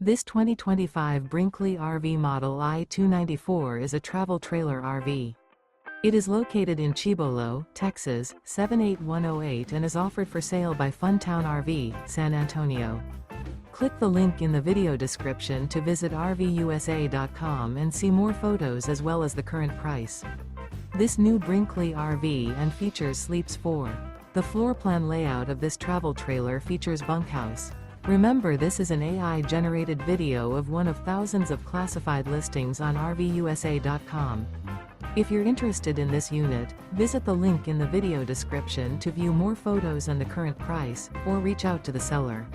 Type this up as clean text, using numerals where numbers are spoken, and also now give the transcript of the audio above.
This 2025 Brinkley RV Model I 294 is a travel trailer RV. It is located in Cibolo, Texas, 78108 and is offered for sale by Funtown RV, San Antonio. Click the link in the video description to visit RVUSA.com and see more photos as well as the current price. This new Brinkley RV and features sleeps 4. The floor plan layout of this travel trailer features bunkhouse. Remember, this is an AI-generated video of one of thousands of classified listings on RVUSA.com. If you're interested in this unit, visit the link in the video description to view more photos and the current price, or reach out to the seller.